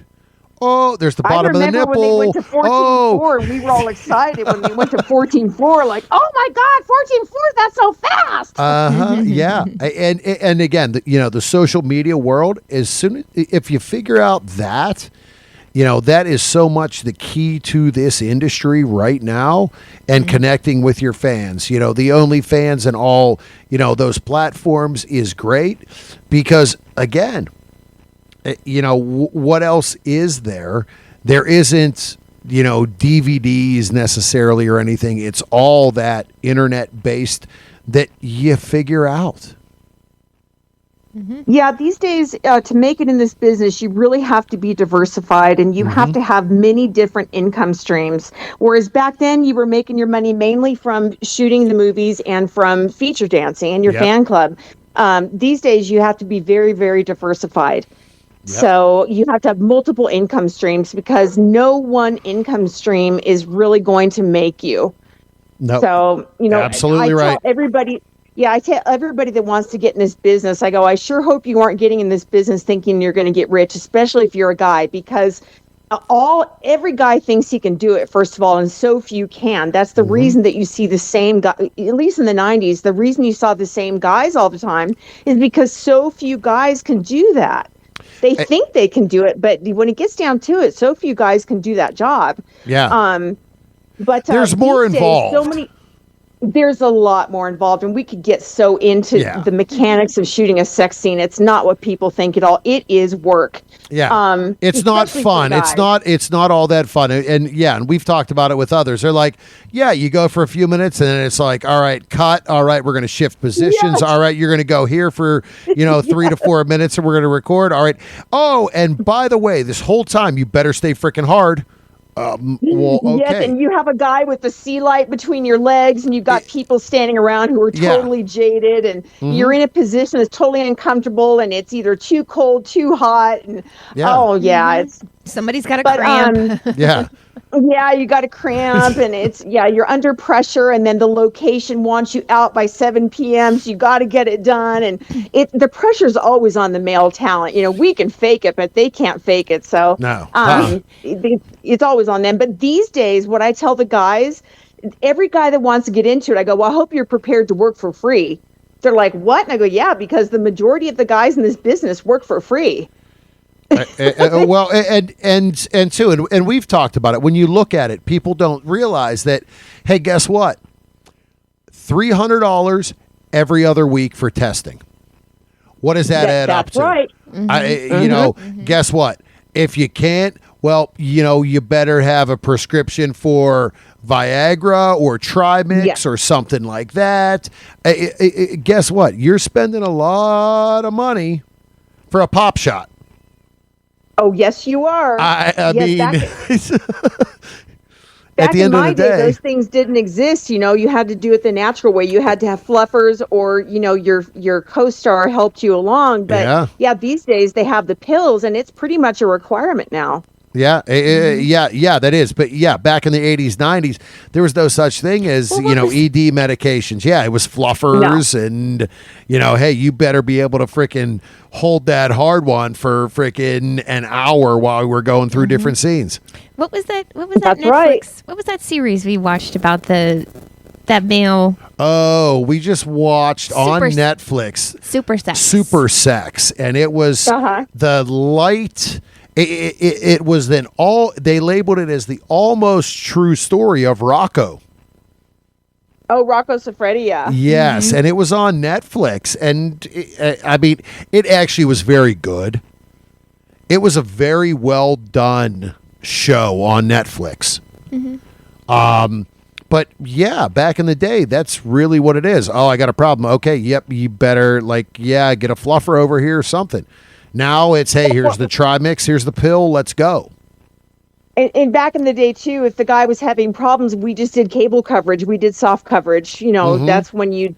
Oh, there's the bottom of the nipple. When they went to 14.4, and we were all excited when they went to 14.4, like, oh my God, 14.4, that's so fast. Yeah. And again, the social media world, if you figure out that, that is so much the key to this industry right now and connecting with your fans. The OnlyFans and all, those platforms is great because, again, what else is there? There isn't, DVDs necessarily or anything. It's all that internet-based that you figure out. Yeah, these days, to make it in this business, you really have to be diversified and you have to have many different income streams. Whereas back then, you were making your money mainly from shooting the movies and from feature dancing and your fan club. These days, you have to be very, very diversified. Yep. So you have to have multiple income streams because no one income stream is really going to make you. No. So, absolutely right. I tell everybody that wants to get in this business, I go, I sure hope you aren't getting in this business thinking you're going to get rich, especially if you're a guy, because every guy thinks he can do it, first of all, and so few can. That's the reason that you see the same guy, at least in the 90s, the reason you saw the same guys all the time is because so few guys can do that. They think they can do it, but when it gets down to it, so few guys can do that job. Yeah. But there's more involved. There's a lot more involved, and we could get so into the mechanics of shooting a sex scene. It's not what people think at all. It is work. Yeah. It's not fun. It's not all that fun. And we've talked about it with others. They're like, you go for a few minutes and then it's like, all right, cut. All right, we're going to shift positions. Yes. All right, you're going to go here for, 3 to 4 minutes and we're going to record. All right. Oh, and by the way, this whole time you better stay freaking hard. Well, okay. Yes, and you have a guy with the sea light between your legs, and you've got people standing around who are totally jaded, and you're in a position that's totally uncomfortable, and it's either too cold, too hot, and it's somebody's got a cramp. You got a cramp, and it's you're under pressure, and then the location wants you out by 7 p.m. So you got to get it done, and the pressure's always on the male talent. We can fake it, but they can't fake it. So no, it's always on them. But these days, what I tell the guys, every guy that wants to get into it, I go, well, I hope you're prepared to work for free. They're like, what? And I go, yeah, because the majority of the guys in this business work for free. Well, and too, and we've talked about it. When you look at it, people don't realize that. Hey, guess what? $300 every other week for testing. What does that add up to? That's right. Guess what? If you can't, well, you better have a prescription for Viagra or Trimix or something like that. Guess what? You're spending a lot of money for a pop shot. Oh, yes, you are. I mean, at the end of the day, those things didn't exist. You had to do it the natural way. You had to have fluffers, or your co-star helped you along. But these days they have the pills, and it's pretty much a requirement now. Yeah, that is. But back in the 80s, 90s, there was no such thing as, ED medications. Yeah, it was fluffers and, hey, you better be able to frickin' hold that hard one for frickin' an hour while we're going through different scenes. What was that That's Netflix? Right. What was that series we watched about that male? Oh, we just watched on Netflix Super Sex, and it was the light. It was then they labeled it as the almost true story of Rocco. Oh, Rocco Siffredi, yeah. Yes, and it was on Netflix, and it actually was very good. It was a very well done show on Netflix. But back in the day, that's really what it is. Oh, I got a problem. Okay, yep, you better get a fluffer over here or something. Now it's, hey, here's the Trimix, here's the pill, let's go. And back in the day, too, if the guy was having problems, we just did cable coverage. We did soft coverage. That's when you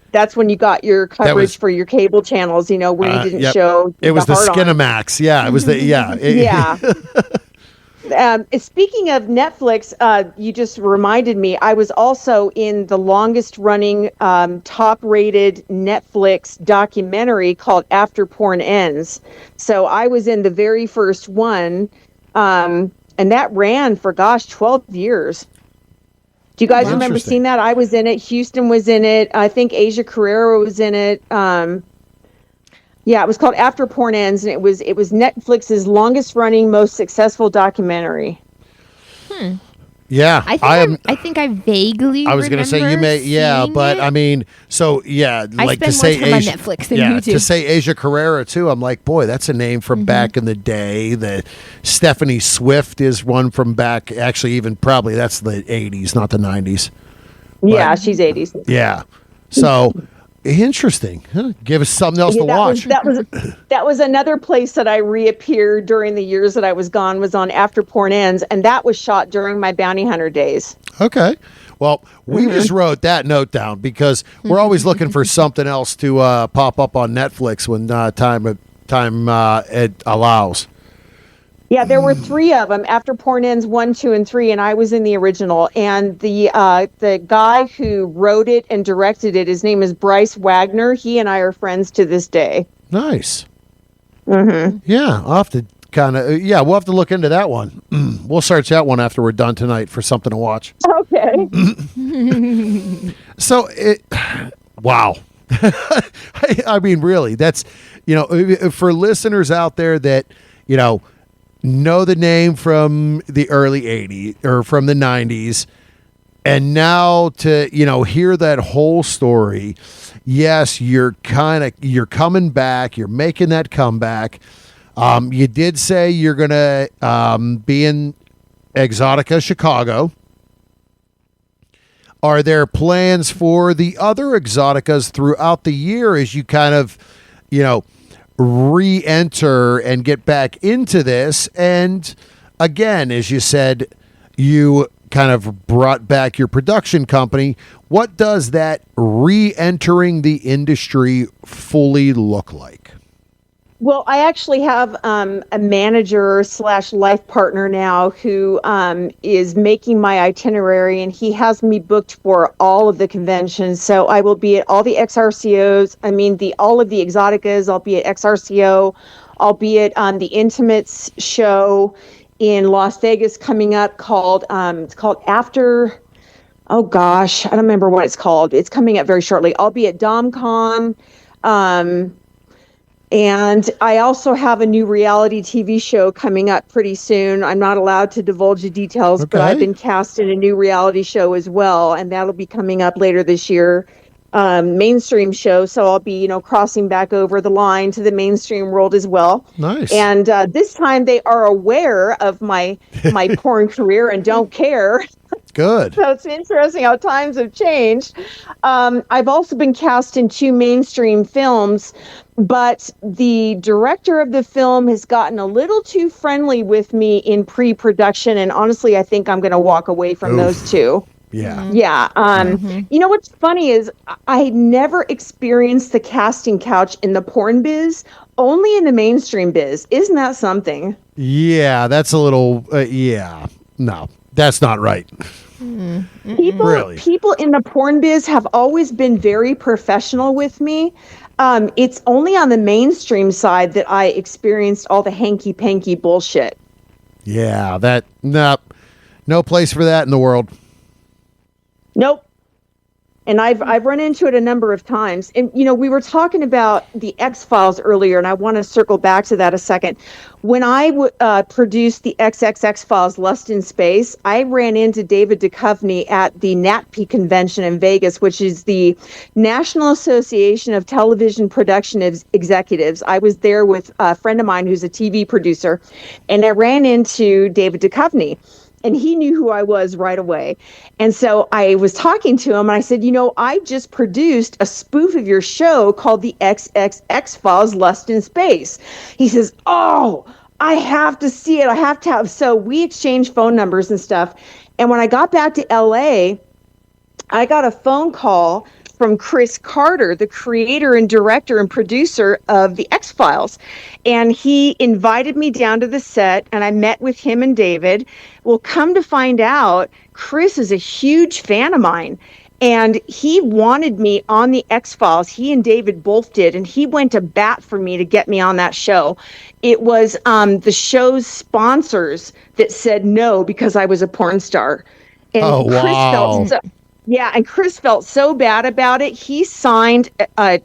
got your coverage for your cable channels, where you didn't show it was the hard-on. Skinamax. Yeah, it was the, Speaking of Netflix, you just reminded me, I was also in the longest running top-rated Netflix documentary called After Porn Ends. So I was in the very first one, and that ran for, 12 years. Do you guys remember seeing that? I was in it. Houston was in it. I think Asia Carrera was in it. It was called After Porn Ends, and it was Netflix's longest running, most successful documentary. Yeah, I think I vaguely. I was going to say you may, but I mean, so like to say Asia, on Netflix than you do. To say Asia Carrera too. I'm like, boy, that's a name from back in the day. The Stephanie Swift is one from back, actually, even probably that's the 80s, not the 90s. Yeah, she's 80s. Yeah, so. Interesting. Huh? Give us something else to watch. That was another place that I reappeared during the years that I was gone, was on After Porn Ends, and that was shot during my bounty hunter days. Okay. Well, we just wrote that note down because we're always looking for something else to pop up on Netflix when time it allows. Yeah, there were 3 of them, After Porn Ends 1, 2, and 3, and I was in the original. And the guy who wrote it and directed it, his name is Bryce Wagner. He and I are friends to this day. Nice. Yeah, I'll have to we'll have to look into that one. We'll search that one after we're done tonight for something to watch. Okay. So, wow. I mean, really, that's, for listeners out there that, know the name from the early 80s or from the 90s, and now to hear that whole story, yes, you're coming back, you're making that comeback. You did say you're gonna be in Exotica Chicago. Are there plans for the other Exoticas throughout the year as you kind of re-enter and get back into this? And again, as you said, you kind of brought back your production company. What does that re-entering the industry fully look like? Well, I actually have a manager / life partner now who is making my itinerary, and he has me booked for all of the conventions. So I will be at all the XRCOs. All of the Exoticas. I'll be at XRCO. I'll be at the Intimates show in Las Vegas coming up called it's called After. Oh gosh, I don't remember what it's called. It's coming up very shortly. I'll be at DomCon. And I also have a new reality TV show coming up pretty soon. I'm not allowed to divulge the details, but I've been cast in a new reality show as well, and that'll be coming up later this year. Mainstream show, so I'll be, crossing back over the line to the mainstream world as well. Nice. And this time they are aware of my porn career and don't care. Good. So it's interesting how times have changed. I've also been cast in 2 mainstream films, but the director of the film has gotten a little too friendly with me in pre-production, and honestly, I think I'm going to walk away from those 2. Yeah. Yeah. You know what's funny is I never experienced the casting couch in the porn biz, only in the mainstream biz. Isn't that something? Yeah, that's a little. No, that's not right. People in the porn biz have always been very professional with me. It's only on the mainstream side that I experienced all the hanky-panky bullshit. Yeah, no place for that in the world. Nope. And I've run into it a number of times. And, we were talking about the X-Files earlier, and I want to circle back to that a second. When I produced the XXX-Files Lust in Space, I ran into David Duchovny at the NATP convention in Vegas, which is the National Association of Television Production Executives. I was there with a friend of mine who's a TV producer, and I ran into David Duchovny. And he knew who I was right away. And so I was talking to him and I said, I just produced a spoof of your show called the XXX-Files Lust in Space. He says, oh, I have to see it. I have to have. So we exchanged phone numbers and stuff. And when I got back to LA, I got a phone call from Chris Carter, the creator and director and producer of the X-Files. And he invited me down to the set, and I met with him and David. Well, come to find out, Chris is a huge fan of mine. And he wanted me on the X-Files. He and David both did. And he went to bat for me to get me on that show. It was the show's sponsors that said no because I was a porn star. And Chris felt so bad about it. He signed a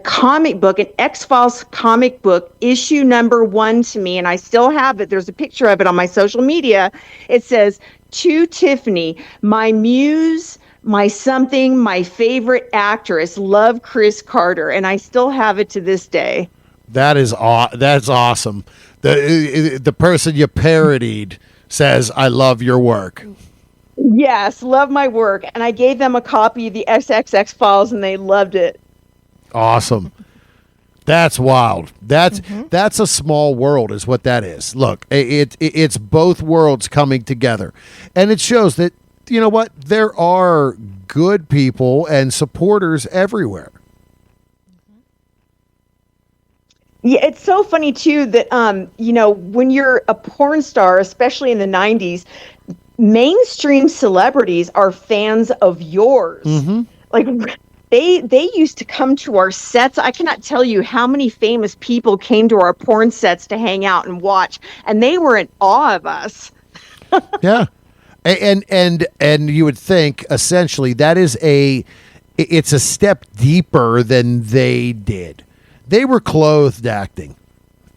comic book, an X-Files comic book, issue number 1 to me, and I still have it. There's a picture of it on my social media. It says, "To Tyffany, my muse, my something, my favorite actress, love Chris Carter," and I still have it to this day. That's awesome. The person you parodied says, "I love your work." Yes, love my work. And I gave them a copy of the XXX-Files, and they loved it. Awesome. That's wild. That's a small world is what that is. Look, it's both worlds coming together. And it shows that, you know what, there are good people and supporters everywhere. Yeah, it's so funny, too, that, when you're a porn star, especially in the 90s, mainstream celebrities are fans of yours. Mm-hmm. Like they used to come to our sets. I cannot tell you how many famous people came to our porn sets to hang out and watch, and they were in awe of us. Yeah. And you would think essentially that is it's a step deeper than they did. They were clothed acting.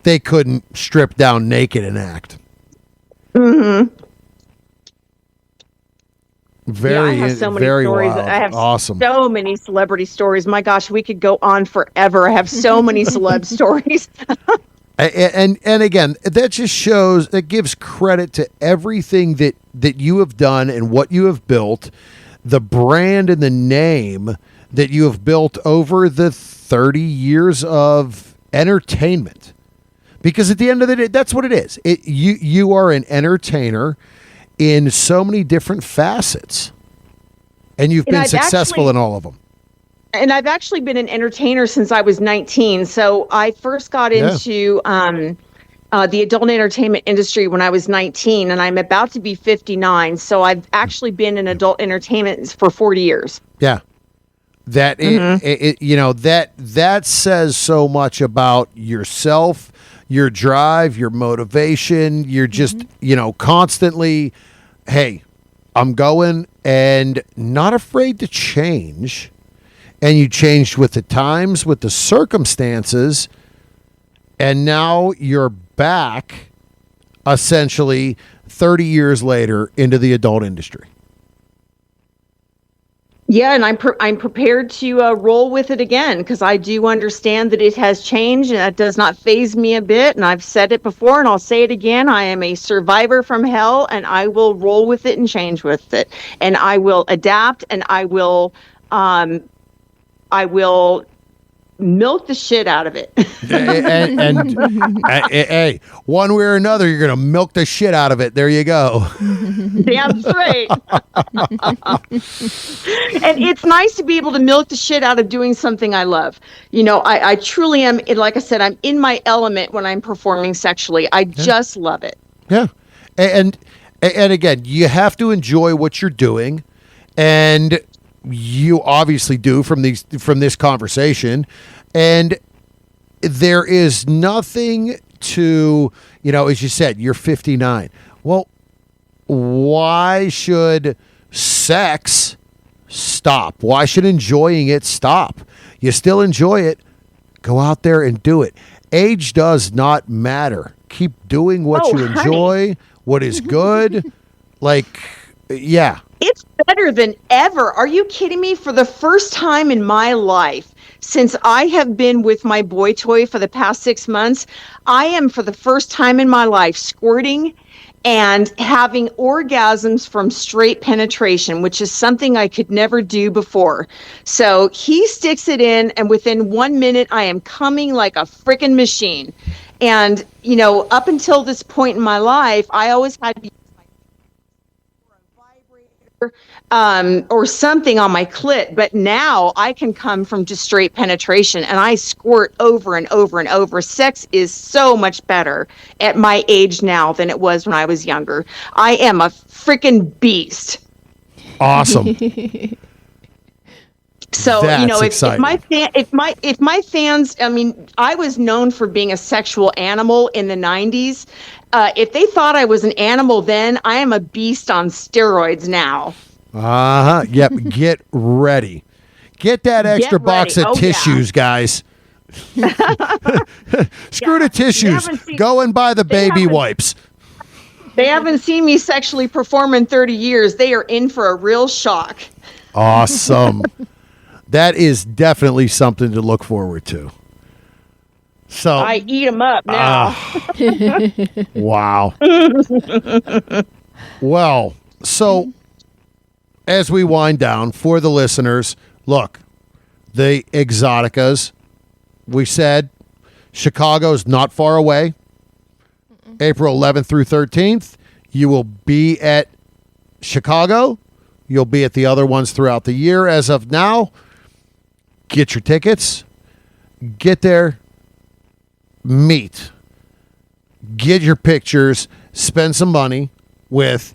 They couldn't strip down naked and act. Mm-hmm. I have so many stories. Wild. I have awesome. So many celebrity stories. My gosh, we could go on forever. I have so many celeb stories. And again, that just shows, that gives credit to everything that you have done and what you have built, the brand and the name that you have built over the 30 years of entertainment. Because at the end of the day, that's what it is. You are an entertainer in so many different facets, and you've been successful in all of them. And I've actually been an entertainer since I was 19. So I first got into the adult entertainment industry when I was 19, and I'm about to be 59. So I've actually been in adult entertainment for 40 years. Yeah. That, that says so much about yourself, your drive, your motivation. You're just, constantly, hey, I'm going, and not afraid to change. And you changed with the times, with the circumstances, and now you're back essentially 30 years later into the adult industry. Yeah, and I'm prepared to roll with it again, because I do understand that it has changed, and that does not faze me a bit. And I've said it before, and I'll say it again. I am a survivor from hell, and I will roll with it and change with it, and I will adapt, and I will milk the shit out of it. Hey, one way or another, you're going to milk the shit out of it. There you go. Damn straight. And it's nice to be able to milk the shit out of doing something I love. I truly am, like I said, I'm in my element when I'm performing sexually. I just love it. Yeah. And again, you have to enjoy what you're doing. And you obviously do from this conversation, and there is nothing to, as you said, you're 59. Well, why should sex stop? Why should enjoying it stop? You still enjoy it. Go out there and do it. Age does not matter. Keep doing what you enjoy, what is good. Yeah. It's better than ever. Are you kidding me? For the first time in my life, since I have been with my boy toy for the past 6 months, I am, for the first time in my life, squirting and having orgasms from straight penetration, which is something I could never do before. So he sticks it in, and within 1 minute, I am coming like a freaking machine. And, up until this point in my life, I always had to use or something on my clit, but now I can come from just straight penetration, and I squirt over and over and over. Sex is so much better at my age now than it was when I was younger. I am a freaking beast. Awesome. So, That's if my fans, I mean, I was known for being a sexual animal in the 90s. If they thought I was an animal then, I am a beast on steroids now. Yep. Get ready. Get that extra box of tissues, guys. Screw the tissues. Go and buy the baby wipes. They haven't seen me sexually perform in 30 years. They are in for a real shock. Awesome. That is definitely something to look forward to. So I eat them up now. Wow. Well, so as we wind down for the listeners, look, the Exoticas, we said Chicago's not far away. April 11th through 13th, you will be at Chicago. You'll be at the other ones throughout the year. As of now, get your tickets. Get there. Meet. Get your pictures. Spend some money with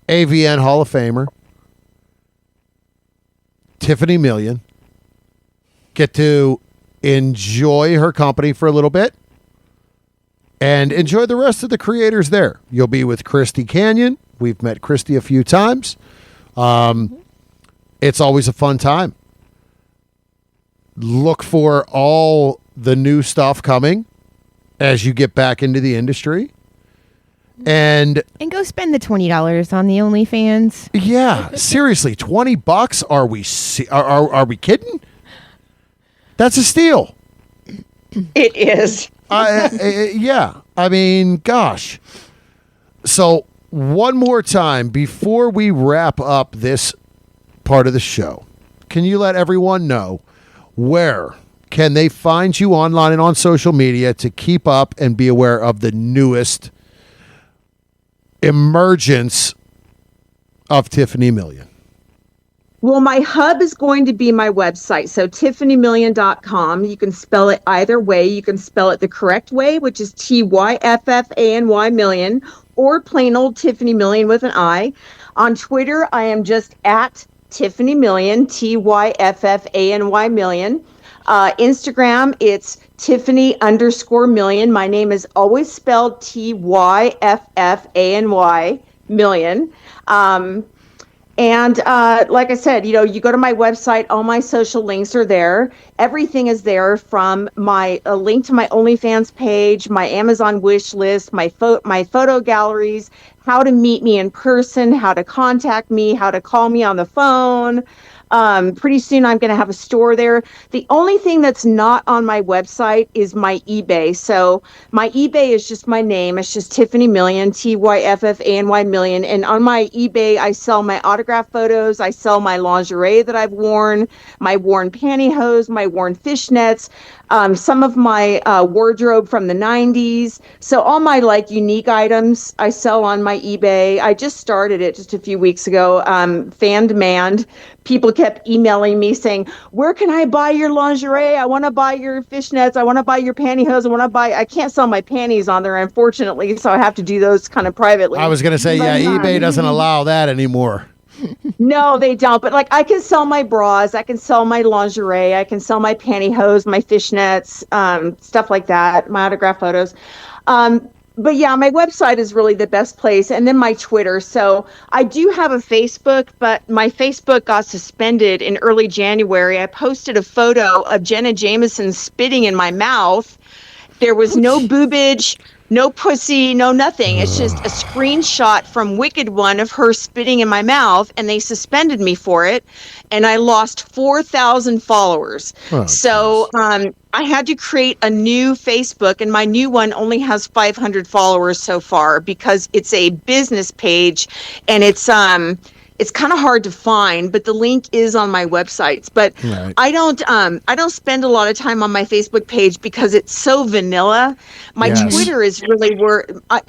AVN Hall of Famer Tyffany Million. Get to enjoy her company for a little bit. And enjoy the rest of the creators there. You'll be with Christy Canyon. We've met Christy a few times. It's always a fun time. Look for all the new stuff coming as you get back into the industry. And go spend the $20 on the OnlyFans. Yeah, seriously, $20? Are we kidding? That's a steal. It is. Yeah, I mean, gosh. So one more time before we wrap up this part of the show, can you let everyone know where can they find you online and on social media to keep up and be aware of the newest emergence of Tyffany Million? Well, my hub is going to be my website. So TiffanyMillion.com. You can spell it either way. You can spell it the correct way, which is TYFFANY million, or plain old Tyffany Million with an I. On Twitter, I am just at Tyffany Million, TYFFANY million. Instagram, it's Tiffany_million. My name is always spelled TYFFANY million. And like I said, you go to my website, all my social links are there. Everything is there, from a link to my OnlyFans page, my Amazon wish list, my photo galleries, how to meet me in person, how to contact me, how to call me on the phone. Pretty soon I'm going to have a store there. The only thing that's not on my website is my eBay. So my eBay is just my name. It's just Tyffany Million, Tyffany Million. And on my eBay, I sell my autograph photos. I sell my lingerie that I've worn, my worn pantyhose, my worn fishnets, some of my wardrobe from the 90s. So all my like unique items I sell on my eBay. I just started it just a few weeks ago, fan demand. People kept emailing me saying, where can I buy your lingerie? I want to buy your fishnets. I want to buy your pantyhose. I can't sell my panties on there, unfortunately, so I have to do those kind of privately. I was going to say, eBay doesn't allow that anymore. No, they don't. But like, I can sell my bras. I can sell my lingerie. I can sell my pantyhose, my fishnets, stuff like that, my autograph photos. But yeah, my website is really the best place. And then my Twitter. So I do have a Facebook, but my Facebook got suspended in early January. I posted a photo of Jenna Jameson spitting in my mouth. There was no boobage, no pussy, no nothing. It's just a screenshot from Wicked One of her spitting in my mouth, and they suspended me for it. And I lost 4,000 followers. So I had to create a new Facebook, and my new one only has 500 followers so far because it's a business page, and it's kind of hard to find, but the link is on my websites. But right. I don't spend a lot of time on my Facebook page because it's so vanilla. My Twitter is really where I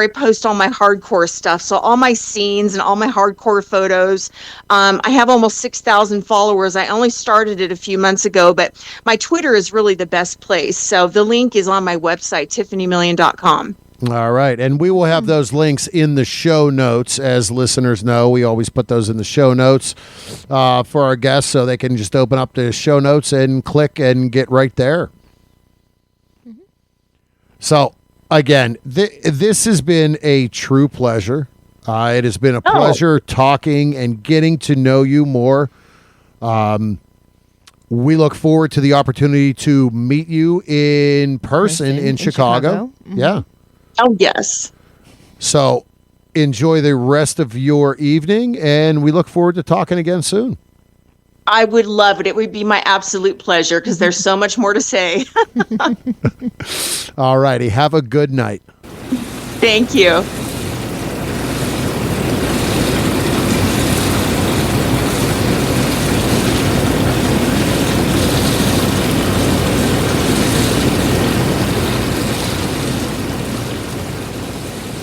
post all my hardcore stuff. So all my scenes and all my hardcore photos. I have almost 6,000 followers. I only started it a few months ago, but my Twitter is really the best place. So the link is on my website, TiffanyMillion.com. All right. And we will have those links in the show notes. As listeners know, we always put those in the show notes for our guests so they can just open up the show notes and click and get right there. Mm-hmm. So, again, this has been a true pleasure. It has been a pleasure talking and getting to know you more. We look forward to the opportunity to meet you in person in Chicago. Mm-hmm. Yeah. Oh, yes. So enjoy the rest of your evening, and we look forward to talking again soon. I would love it. It would be my absolute pleasure because there's so much more to say. All righty. Have a good night. Thank you.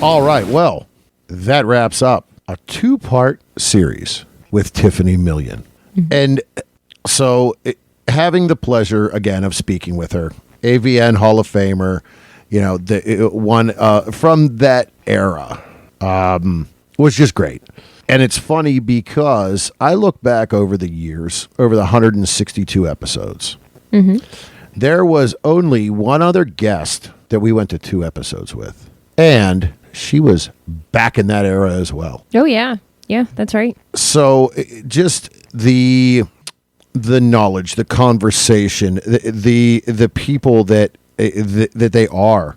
All right. Well, that wraps up a 2-part series with Tyffany Million. Mm-hmm. And so having the pleasure, again, of speaking with her, AVN Hall of Famer, the one from that era was just great. And it's funny because I look back over the years, over the 162 episodes. Mm-hmm. There was only one other guest that we went to 2 episodes with. And she was back in that era as well. Oh, yeah. Yeah, that's right. So just the knowledge, the conversation, the people that they are.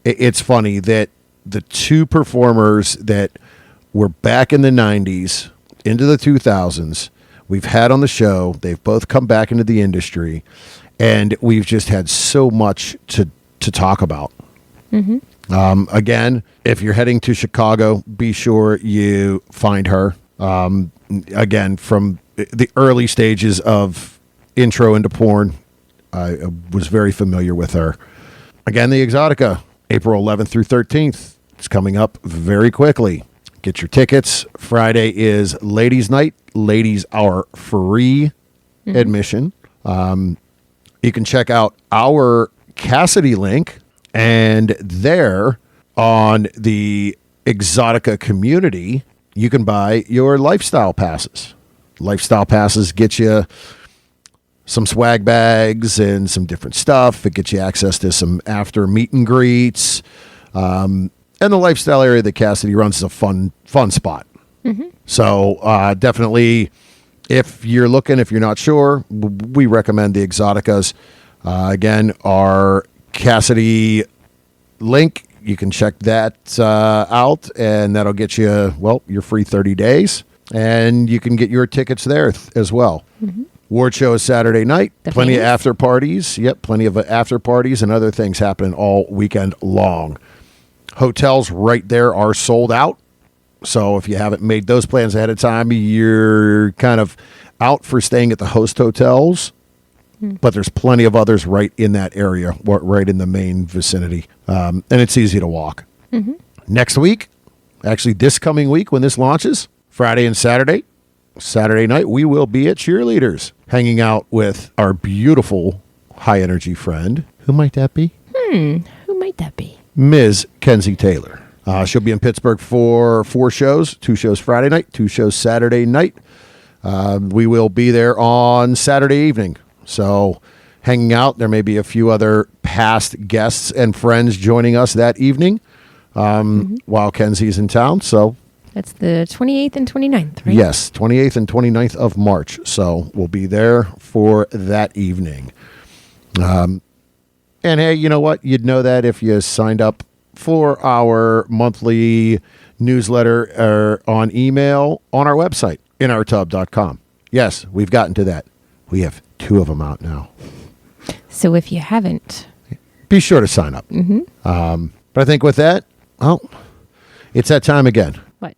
It's funny that the 2 performers that were back in the 90s, into the 2000s, we've had on the show. They've both come back into the industry, and we've just had so much to talk about. Mm-hmm. Again, if you're heading to Chicago, be sure you find her. Again, from the early stages of intro into porn, I was very familiar with her. Again, the Exotica, April 11th through 13th. It's coming up very quickly. Get your tickets. Friday is Ladies' Night. Ladies are free admission. You can check out our Cassidy link. And there on the Exotica community, you can buy your lifestyle passes. Lifestyle passes get you some swag bags and some different stuff. It gets you access to some after meet and greets. And the lifestyle area that Cassidy runs is a fun spot. Mm-hmm. So definitely, if you're not sure, we recommend the Exoticas. Again, our Cassidy link You can check that out, and that'll get you, your free 30 days. And you can get your tickets there as well. Mm-hmm. Award show is Saturday night. Plenty of after parties. Yep, plenty of after parties and other things happening all weekend long. Hotels right there are sold out. So if you haven't made those plans ahead of time, you're kind of out for staying at the host hotels. But there's plenty of others right in that area, right in the main vicinity. And it's easy to walk. Mm-hmm. Next week, actually this coming week when this launches, Friday and Saturday night, we will be at Cheerleaders, hanging out with our beautiful high-energy friend. Who might that be? Who might that be? Ms. Kenzie Taylor. She'll be in Pittsburgh for 4 shows, 2 shows Friday night, 2 shows Saturday night. We will be there on Saturday evening. So hanging out, there may be a few other past guests and friends joining us that evening while Kenzie's in town. So that's the 28th and 29th, right? Yes, 28th and 29th of March. So we'll be there for that evening. And hey, you know what? You'd know that if you signed up for our monthly newsletter on email on our website, inourtub.com. Yes, we've gotten to that. We have 2 of them out now. So if you haven't, be sure to sign up. Mm-hmm. But I think with that, it's that time again. What?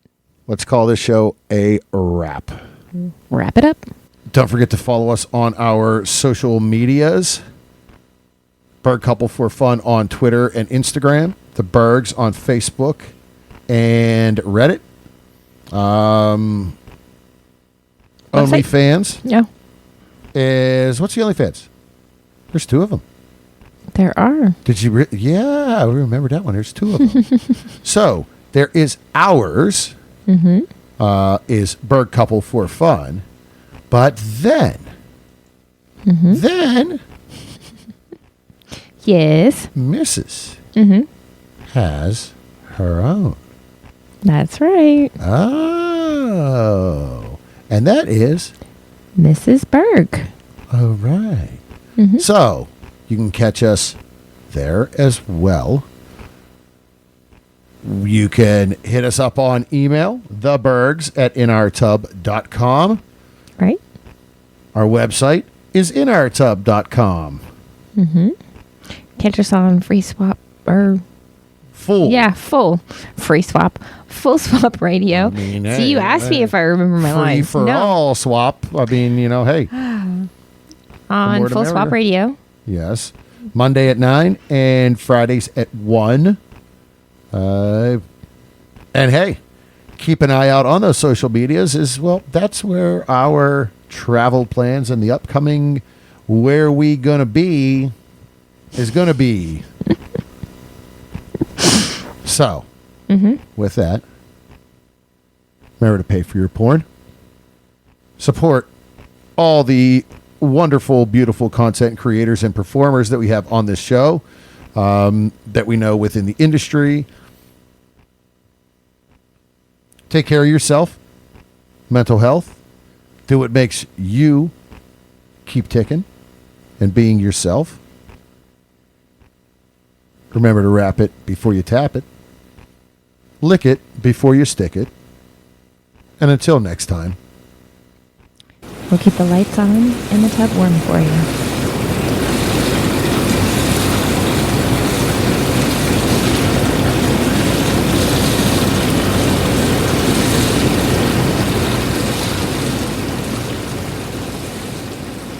Let's call this show a wrap. Wrap it up. Don't forget to follow us on our social medias. Berg Couple for Fun on Twitter and Instagram. The Bergs on Facebook and Reddit. OnlyFans. Yeah. What's the OnlyFans? There's 2 of them. There are. Did you? Yeah, I remember that one. There's 2 of them. So there is ours. Mm-hmm. Is Berg Couple for Fun, but then, yes, Mrs. Has her own. That's right. Oh, and that is Mrs. Berg. All right. Mm-hmm. So you can catch us there as well. You can hit us up on email, thebergs@inourtub.com. Right. Our website is inourtub.com. Mm-hmm. Catch us on Free Swap or Full. Yeah, full Free Swap. Full Swap Radio. See, you asked me if I remember my lines. Free for all swap. I mean, hey. On Full Swap Radio. Yes. Monday at 9 and Fridays at 1. And hey, keep an eye out on those social medias that's where our travel plans and the upcoming where we gonna be is gonna be. So, with that, remember to pay for your porn. Support all the wonderful, beautiful content creators and performers that we have on this show, that we know within the industry. Take care of yourself, mental health. Do what makes you keep ticking and being yourself. Remember to wrap it before you tap it. Lick it before you stick it. And until next time, we'll keep the lights on and the tub warm for you.